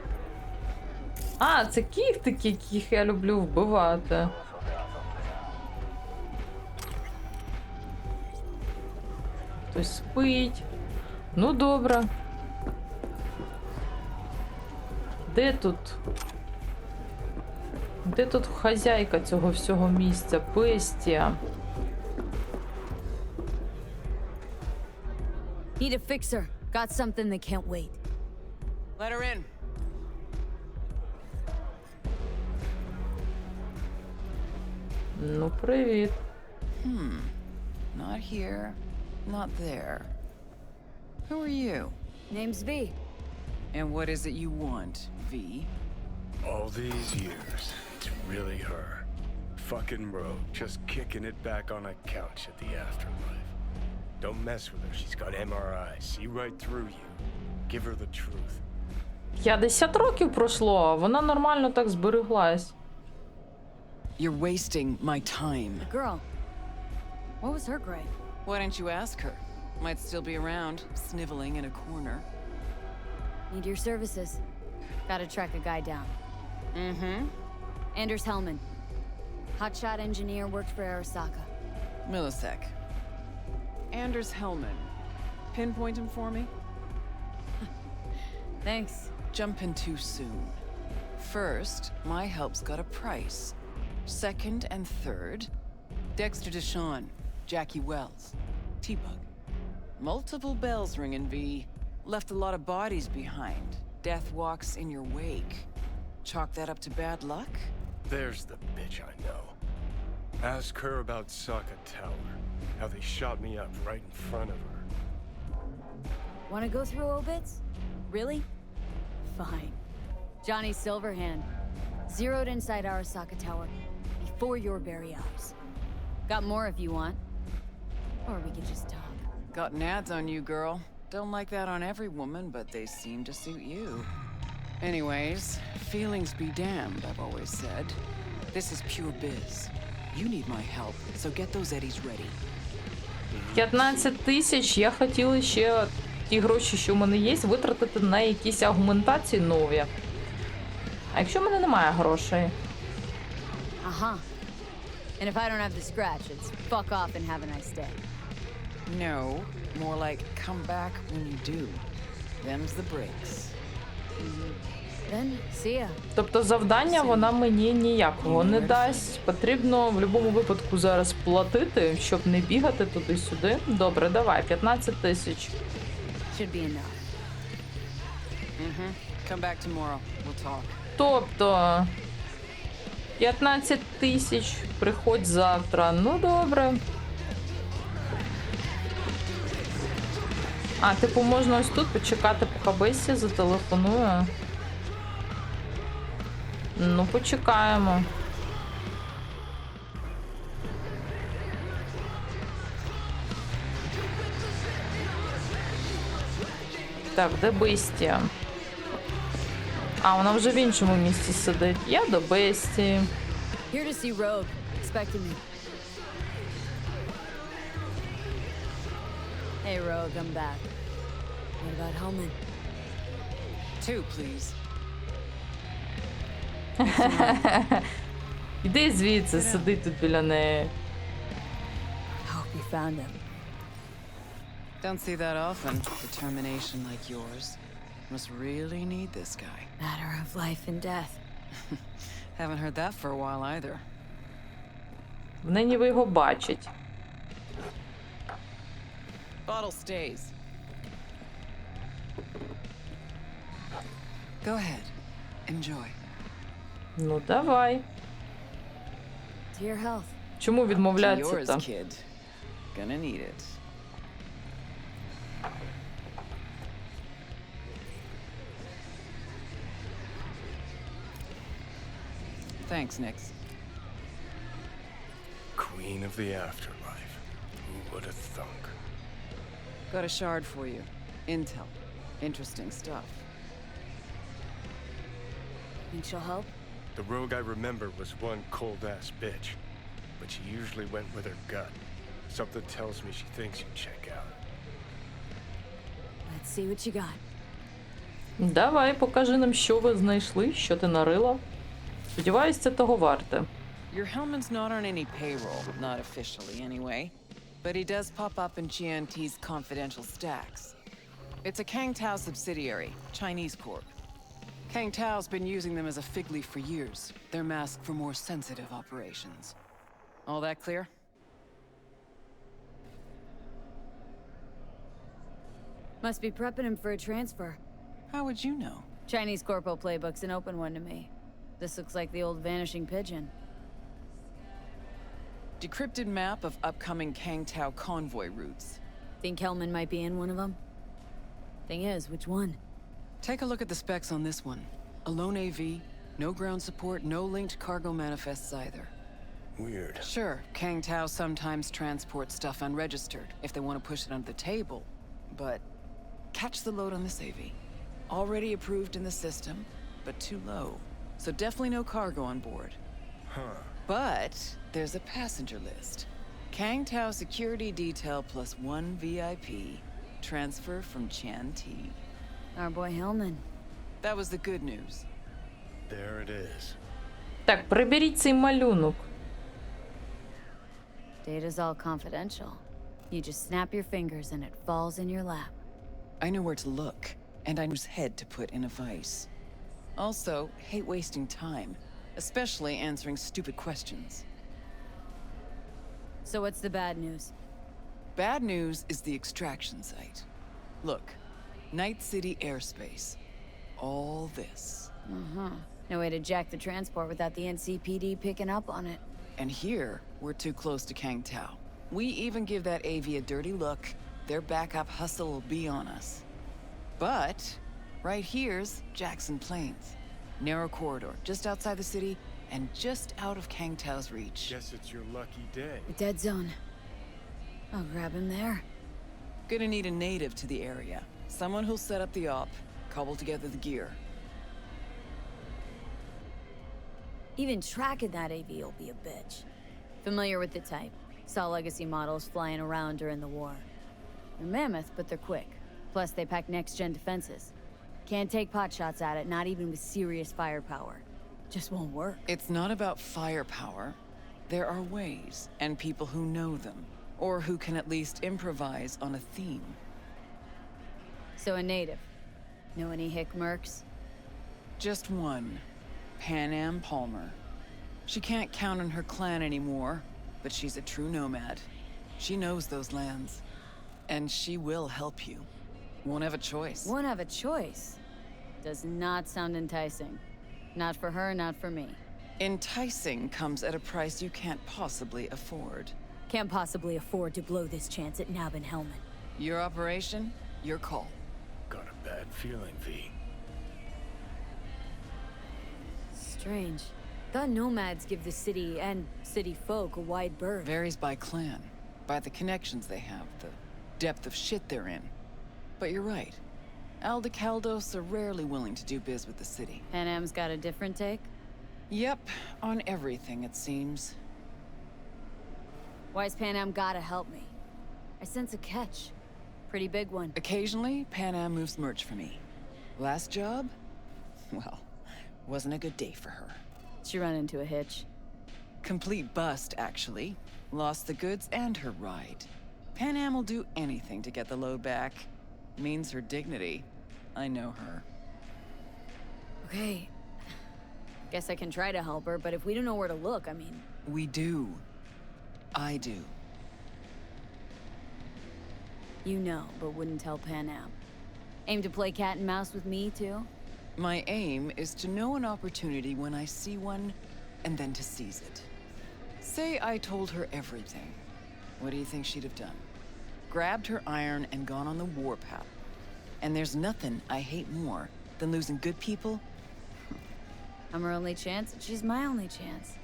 А, це кіф такі, яких я люблю вбивати. Хтось спить. Ну, добре. Де тут? Де тут хазяйка цього всього місця? Бестія. Need a fixer. Got something that can't wait. Let her in. Ну, привіт. Not here, not there. Who are you? Name's V. And what is it you want, V? All these years, it's really her. Fucking rogue, just kicking it back on a couch at the afterlife. Don't mess with her, she's got MRI. See right through you. Give her the truth. 50 років пройшло, а вона нормально так збереглась. You're wasting my time. The girl. What was her grade? Why don't you ask her? Might still be around, sniveling in a corner. Need your services. Gotta track a guy down. Mm-hmm. Anders Hellman. Hotshot engineer, worked for Arasaka. Millisec. Anders Hellman. Pinpoint him for me? Thanks. Jump in too soon. First, my help's got a price. Second and third, Dexter Deshawn, Jackie Wells, T-Bug. Multiple bells ringing, V. Left a lot of bodies behind. Death walks in your wake. Chalk that up to bad luck? There's the bitch I know. Ask her about Saka Tower. How they shot me up right in front of her. Wanna go through obits? Really? Fine. Johnny Silverhand. Zeroed inside Arasaka Tower. Before your very eyes. Got more if you want. Or we could just talk. Got nads on you, girl. Don't like that on every woman, but they seem to suit you. Anyways, feelings be damned, I've always said. This is pure biz. You need my help, so get those eddies ready. 15 тисяч. Я хотіла ще ті гроші, що в мене є, витратити на якісь аргументації нові. А якщо в мене немає грошей? Uh-huh. And if I don't have the scratch, it's fuck off and have a nice day. No, more like come back when you do. Them's the breaks. Then, see ya. Тобто завдання вона мені ніякого не дасть. Потрібно в будь-якому випадку зараз платити, щоб не бігати туди-сюди. Добре, давай, 15 тисяч. Should be enough. Come back tomorrow. We'll talk. Тобто 15 тисяч, приходь завтра. Ну, добре. А, типу, можна ось тут почекати, поки Бесі зателефонує. Ну, почекаємо. Так, де Бесті? А, вона вже в іншому місці сидить. Я до Бесті. Here to see Rogue. Expecting me. Hey, Rogue, I'm back. What about Hellman? 2, please. Іди звідси, сиди тут біля неї. I hope you found him. Don't see that often. Determination like yours. Must really need this guy. Matter of life and death. Haven't heard that for a while either. Нині ви його бачить. Bottle stays. Go ahead. Enjoy. Ну, давай. To your health. Чому відмовляться Yours, там? kid. Gonna need it. Thanks, Nix. Queen of the afterlife. Who would have thunk? Got a shard for you. Intel. Interesting stuff. Think she'll help? The rogue I remember was one cold-ass bitch. But she usually went with her gut. Something tells me she thinks you check out. Let's see what you got. Давай, покажи нам, що ви знайшли, що ти нарила. Сподіваюсь, це того варте. Your Hellman's not on any payroll, not officially anyway. But he does pop up in GNT's confidential stacks. It's a Kang Tao subsidiary, Chinese corp. Kang Tao's been using them as a fig leaf for years. They're masked for more sensitive operations. All that clear? Must be prepping him for a transfer. How would you know? Chinese corpo playbook's an open one to me. This looks like the old vanishing pigeon. Decrypted map of upcoming Kang Tao convoy routes. Think Hellman might be in one of them? Thing is, which one? Take a look at the specs on this one. A lone AV, no ground support, no linked cargo manifests either. Weird. Sure, Kang Tao sometimes transports stuff unregistered if they want to push it under the table. But catch the load on this AV. Already approved in the system, but too low. So definitely no cargo on board. Huh. But there's a passenger list. Kang Tao security detail plus 1 VIP. Transfer from Chan T. Our boy Hellman. That was the good news. There it is. Так, приберіть цей малюнок. Data's all confidential. You just snap your fingers and it falls in your lap. I know where to look, and I know whose head to put in a vice. Also, hate wasting time, especially answering stupid questions. So what's the bad news? Bad news is the extraction site. Look, Найт-Сіті airspace. All this. No way to jack the transport without the NCPD picking up on it. And here, we're too close to Kang Tao. We even give that AV a dirty look, their backup hustle will be on us. But right here's Jackson Plains. Narrow corridor, just outside the city, and just out of Kang Tao's reach. Guess it's your lucky day. A dead zone. I'll grab him there. Gonna need a native to the area. Someone who'll set up the op, cobble together the gear. Even tracking that AV will be a bitch. Familiar with the type. Saw legacy models flying around during the war. They're mammoth, but they're quick. Plus, they pack next-gen defenses. Can't take potshots at it, not even with serious firepower. Just won't work. It's not about firepower. There are ways, and people who know them, or who can at least improvise on a theme. So a native. Know any hick mercs? Just one. Pan Am Palmer. She can't count on her clan anymore, but she's a true nomad. She knows those lands. And she will help you. Won't have a choice. Won't have a choice. Does not sound enticing. Not for her, not for me. Enticing comes at a price you can't possibly afford. Can't possibly afford to blow this chance at Nab and Hellman. Your operation, your call. Got a bad feeling, V. Strange. Thought nomads give the city and city folk a wide berth. Varies by clan, by the connections they have, the depth of shit they're in. But you're right. Aldecaldos are rarely willing to do biz with the city. Pan Am's got a different take? Yep, on everything it seems. Why's Pan Am gotta help me? I sense a catch. Pretty big one. Occasionally, Pan Am moves merch for me. Last job? Well, wasn't a good day for her. She run into a hitch. Complete bust, actually. Lost the goods and her ride. Pan Am will do anything to get the load back. Means her dignity. I know her. Okay. Guess I can try to help her, but if we don't know where to look, I mean... We do. I do. You know, but wouldn't tell Pan Am. Aim to play cat and mouse with me, too? My aim is to know an opportunity when I see one, and then to seize it. Say I told her everything. What do you think she'd have done? Grabbed her iron and gone on the warpath. And there's nothing I hate more than losing good people. I'm her only chance, and she's my only chance.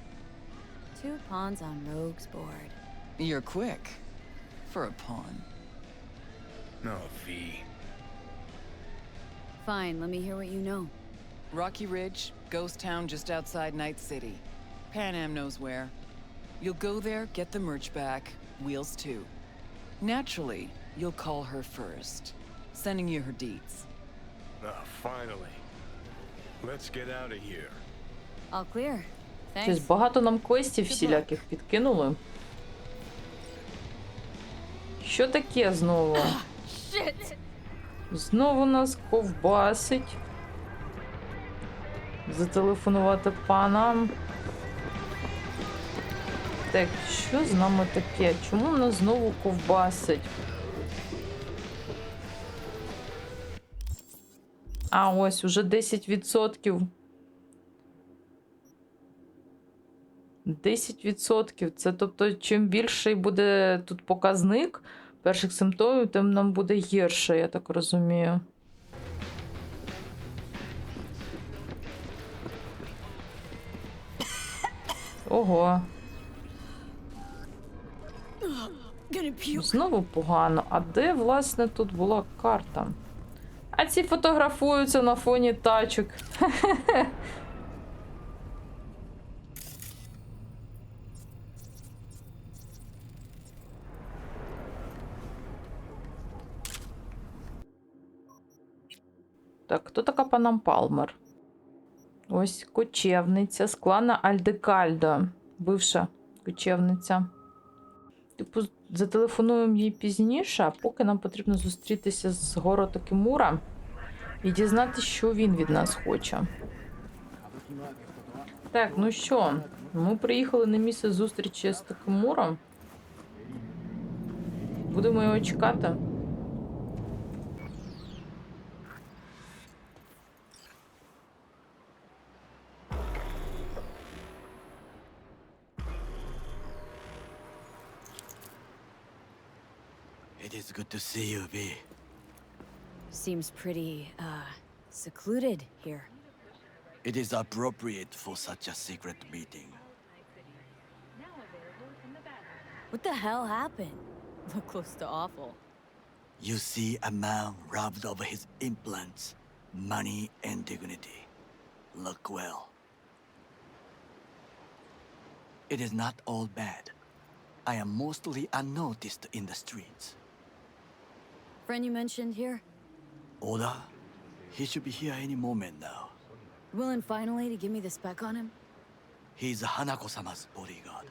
2 pawns on Rogue's board. You're quick. For a pawn. No, V. Fine, let me hear what you know. Rocky Ridge, ghost town just outside Найт-Сіті. Pan Am knows where. You'll go there, get the merch back, wheels too. Naturally, you'll call her first, sending you her deeds. Finally. Let's get out of here. All clear. Щось Thanks. багато нам квестів всіляких підкинули. Що таке знову? Shit! Знову нас ковбасить. Зателефонувати панам. Так, що з нами таке? Чому нас знову ковбасить? А, ось, уже 10%. 10%. Це, тобто, чим більший буде тут показник перших симптомів, тим нам буде гірше, я так розумію. Ого. Знову погано. А де, власне, тут була карта? А ці фотографуються на фоні тачок. Так, хто така панам Палмер? Ось кочевниця з клана Альдекальдо. Бивша кочевниця. Типу, зателефонуємо їй пізніше, а поки нам потрібно зустрітися з Горо Такемура і дізнатися, що він від нас хоче. Так, ну що, ми приїхали на місце зустрічі з Такемуром. Будемо його чекати. It is good to see you, V. Seems pretty, secluded here. It is appropriate for such a secret meeting. What the hell happened? Look close to awful. You see a man robbed of his implants, money and dignity. Look well. It is not all bad. I am mostly unnoticed in the streets. Friend you mentioned here? Oda? He should be here any moment now. Willing finally to give me the spec on him? He's Hanako-sama's bodyguard.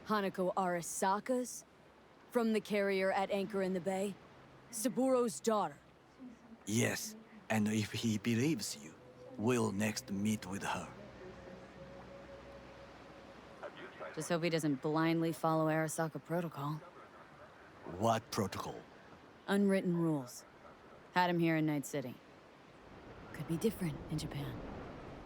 Hanako Arasaka's? From the carrier at anchor in the bay? Saburo's daughter? Yes, and if he believes you, we'll next meet with her. Just hope he doesn't blindly follow Arasaka protocol. What protocol? Unwritten rules. Had him here in Night-Siti. Could be different in Japan.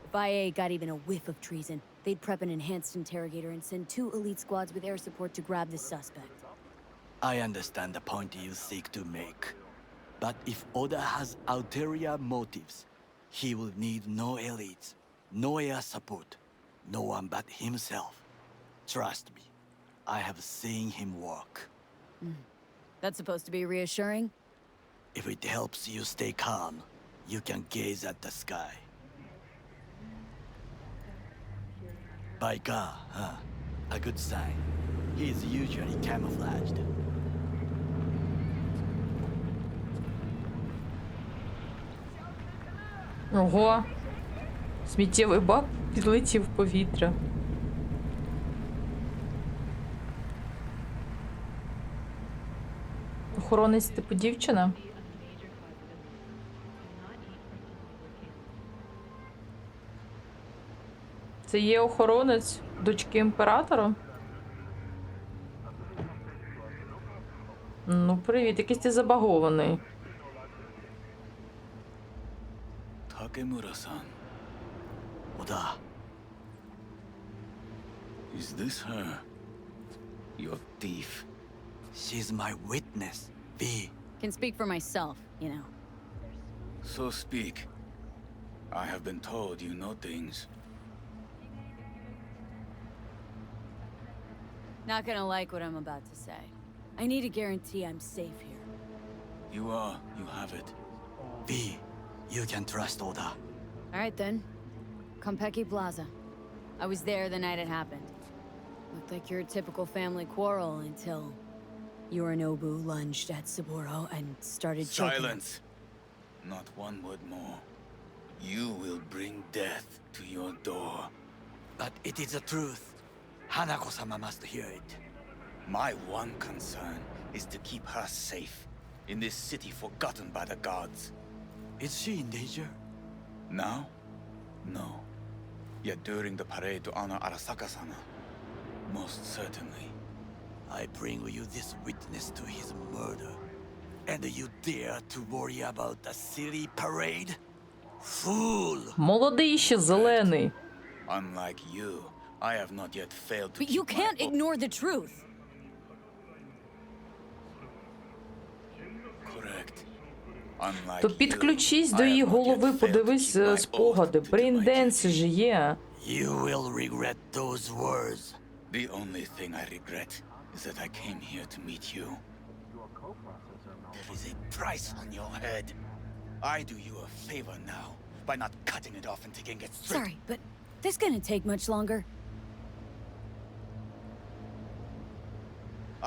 If IA got even a whiff of treason, they'd prep an enhanced interrogator and send 2 elite squads with air support to grab the suspect. I understand the point you seek to make. But if Oda has ulterior motives, he will need no elites, no air support, no one but himself. Trust me, I have seen him work. That's supposed to be reassuring? If it helps you stay calm, you can gaze at the sky. Biker, huh? A good sign. He is usually camouflaged. Ого. Сміттєвий бак підлетів в повітря. Охоронець типу дівчина? Це є охоронець дочки імператора? Ну, привіт, якийсь ти забагований. Takemura-san. Oda. Is this her? Your thief? She's my witness, V. Can speak for myself, you know. So speak. I have been told you know things. Not gonna like what I'm about to say. I need a guarantee I'm safe here. You are. You have it. V, you can trust Oda. Alright then. Konpeki Plaza. I was there the night it happened. Looked like your typical family quarrel until Yorinobu lunged at Saburo and started choking. Silence! Not one word more. You will bring death to your door. But it is the truth. Hanako-sama must hear it. My one concern is to keep her safe in this city forgotten by the gods. Is she in danger? Now? No. Yet during the parade to honor Arasaka-sama, most certainly. I bring you this witness to his murder. And you dare to worry about a silly parade? Fool! Молодий ще зелений. Unlike you, I have not yet failed to But you can't ignore the truth! Correct. Unlike То підключись до її голови, подивись спогади. Брейнденси ж є. You will regret those words. The only thing I regret is that I came here to meet you. There is a price on your head. I do you a favor now by not cutting it off and taking it straight. Sorry, but this gonna take much longer.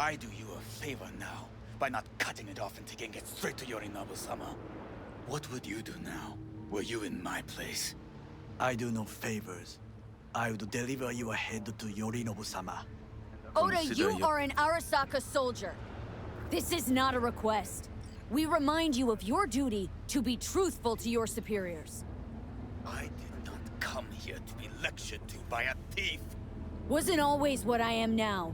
I do you a favor now by not cutting it off and taking it straight to Yorinobu-sama. What would you do now, were you in my place? I do no favors. I would deliver your head to Yorinobu-sama. Oda, you are an Arasaka soldier. This is not a request. We remind you of your duty to be truthful to your superiors. I did not come here to be lectured to by a thief. Wasn't always what I am now.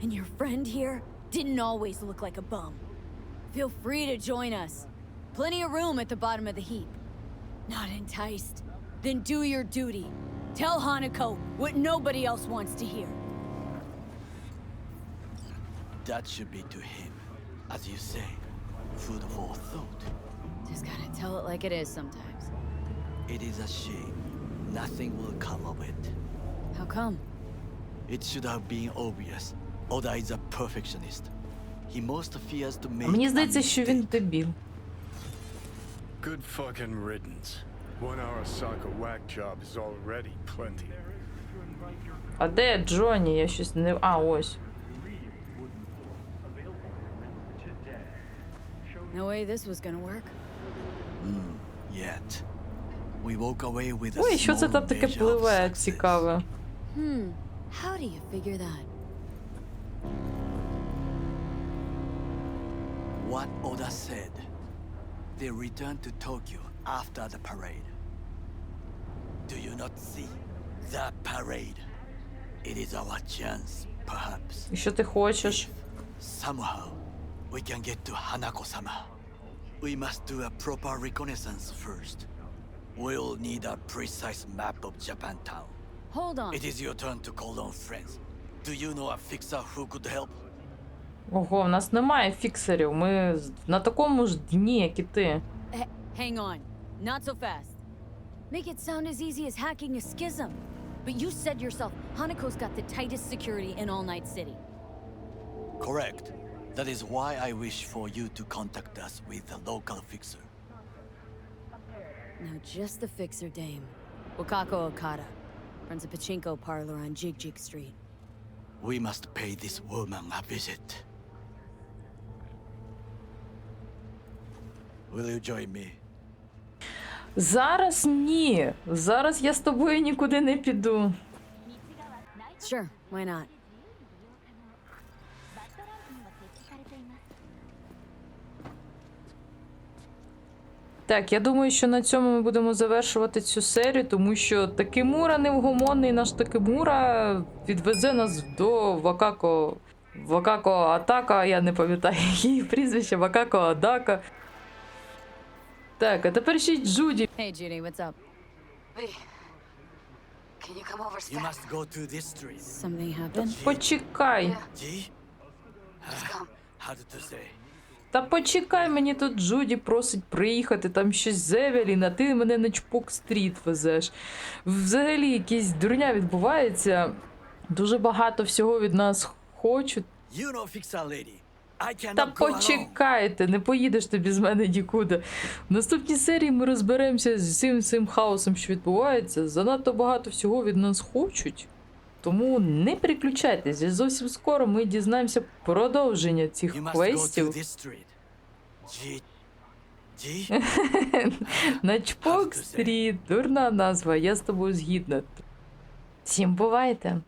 And your friend here didn't always look like a bum. Feel free to join us. Plenty of room at the bottom of the heap. Not enticed? Then do your duty. Tell Hanako what nobody else wants to hear. That should be to him, as you say, food for thought. Just gotta tell it like it is sometimes. It is a shame. Nothing will come of it. How come? It should have been obvious. Oda is a perfectionist. He most fears to make. Мені здається, що він дебіл. Good fucking riddance. One Arasaka whack job is already plenty. А де Джонні? Я щось не... А, ось. No way this was gonna work. Yet. We walk away with a Ой, що це small там таке measure of пливе success. цікаве? How do you figure that? What Oda said. They returned to Tokyo after the parade. Do you not see the parade? It is our chance, perhaps. І що ти хочеш? Somehow, we can get to Hanako-sama. We must do a proper reconnaissance first. We'll need a precise map of Japantown. Hold on. It is your turn to call on friends. Do you know a fixer who could help? Ого, в нас немає фіксерів. Ми на такому ж дні, як і ти. Hang on. Not so fast. Make it sound as easy as hacking a schism. But you said yourself, Hanako's got the tightest security in all Night-City. Correct. That is why I wish for you to contact us with a local fixer. Now just the fixer dame. Wakako Okada. Runs a pachinko parlor on Jig Jig Street. We must pay this woman a visit. Will you join me? Зараз ні. Зараз я з тобою нікуди не піду. Sure, why not? Так, я думаю, що на цьому ми будемо завершувати цю серію, тому що Такемура невгомонний, наш Такемура відвезе нас до Вакако Атака, я не пам'ятаю її прізвище, Вакако Адака. Так, а тепер ще й Джуді. Hey Judy, what's up? Can you come over, You must go to this street. Something happened? Почекай. G? How to say? Та почекай, мені тут Джуді просить приїхати, там щось з Евелін, а ти мене на Чпок-стріт везеш. Взагалі, якась дурня відбувається. Дуже багато всього від нас хочуть. You know, fixer lady. I cannot Та go alone. почекайте, не поїдеш ти без мене нікуди. В наступній серії ми розберемося з всім цим хаосом, що відбувається. Занадто багато всього від нас хочуть. Тому не переключайтесь, зовсім скоро ми дізнаємося продовження цих You must go квестів. to this street. G? На Чпок-стріт, дурна назва, я з тобою згідна. Всім бувайте!